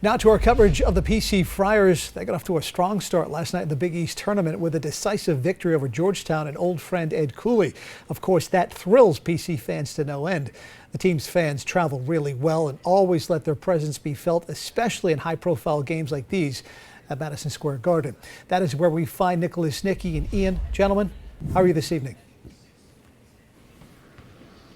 Now to our coverage of the PC Friars. They got off to a strong start last night in the Big East tournament with a decisive victory over Georgetown and old friend Ed Cooley. Of course, that thrills PC fans to no end. The team's fans travel really well and always let their presence be felt, especially in high-profile games like these at Madison Square Garden. That is where we find Nicholas, Nikki, and Ian. Gentlemen, how are you this evening?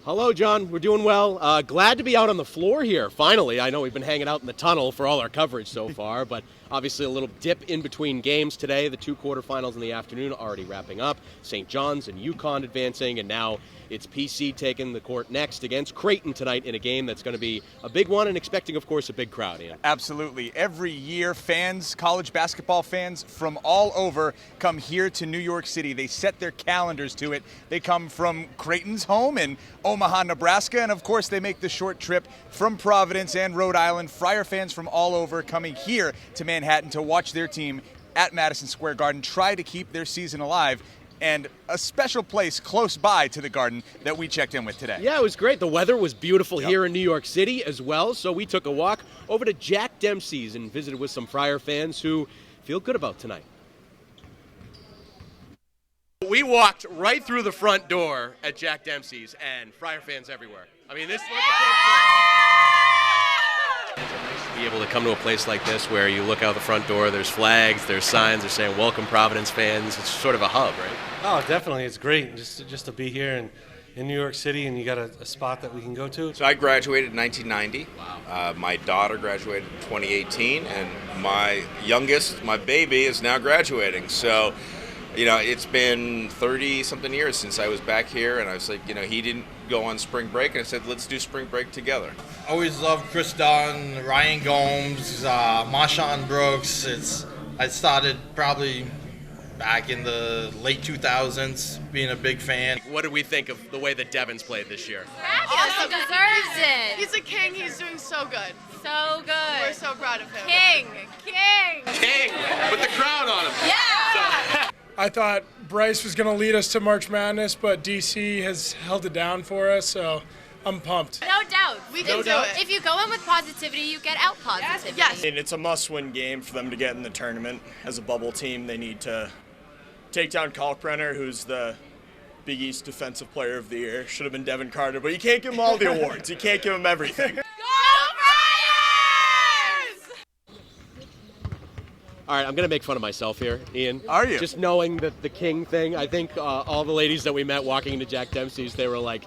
Hello, John. We're doing well. Glad to be out on the floor here, finally. I know we've been hanging out in the tunnel for all our coverage so far, but obviously a little dip in between games today. The two quarterfinals in the afternoon already wrapping up. St. John's and UConn advancing, and now it's PC taking the court next against Creighton tonight in a game that's going to be a big one and expecting, of course, a big crowd, Ian. Absolutely. Every year, fans, college basketball fans from all over come here to New York City. They set their calendars to it. They come from Creighton's home in Omaha, Nebraska, and of course they make the short trip from Providence and Rhode Island. Friar fans from all over coming here to Manhattan to watch their team at Madison Square Garden try to keep their season alive. And a special place close by to the Garden that we checked in with today. Yeah, it was great. The weather was beautiful here in New York City as well, so we took a walk over to Jack Dempsey's and visited with some Friar fans who feel good about tonight. We walked right through the front door at Jack Dempsey's, and Friar fans everywhere. I mean, this be able to come to a place like this where you look out the front door, there's flags, there's signs, they're saying welcome Providence fans. It's sort of a hub, right? Oh, definitely. It's great just to be here in New York City, and you got a spot that we can go to. So I graduated in 1990. Wow. My daughter graduated in 2018, and my youngest, my baby, is now graduating. So, you know, it's been 30-something years since I was back here, and I was like, you know, he didn't go on spring break, and I said, let's do spring break together. Always loved Chris Dunn, Ryan Gomes, Marshawn Brooks. I started probably back in the late 2000s, being a big fan. What did we think of the way that Devin's played this year? Awesome. He deserves it. He's a king. He's doing so good. So good. We're so proud of him. King. King! Put the crown on him. Yeah! I thought Bryce was going to lead us to March Madness, but DC has held it down for us, so I'm pumped. No doubt. We can do it. If you go in with positivity, you get out positivity. Yes. And it's a must-win game for them to get in the tournament. As a bubble team, they need to take down Kalkbrenner, who's the Big East Defensive Player of the Year. Should have been Devin Carter, but you can't give him all the awards. You can't give him everything. All right, I'm going to make fun of myself here, Ian. Are you? Just knowing that the king thing, I think all the ladies that we met walking into Jack Dempsey's, they were like,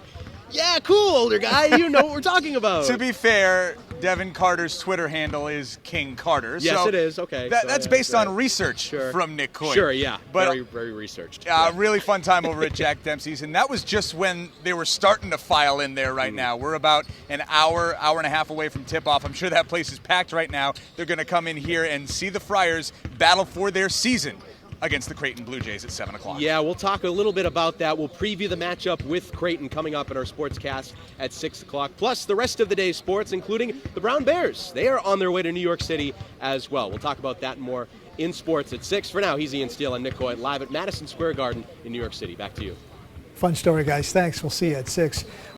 yeah, cool, older guy, you know what we're talking about. To be fair, Devin Carter's Twitter handle is King Carter. Yes, so it is. Okay. That's based on research from Nick Coy. Sure, yeah. But, very, very researched. Really fun time over at Jack Dempsey's, and that was just when they were starting to file in there right now. We're about an hour and a half away from tip-off. I'm sure that place is packed right now. They're going to come in here and see the Friars battle for their season against the Creighton Blue Jays at 7 o'clock. Yeah, we'll talk a little bit about that. We'll preview the matchup with Creighton coming up in our sportscast at 6 o'clock, plus the rest of the day's sports, including the Brown Bears. They are on their way to New York City as well. We'll talk about that and more in sports at 6. For now, he's Ian Steele and Nick Coy live at Madison Square Garden in New York City. Back to you. Fun story, guys. Thanks. We'll see you at 6.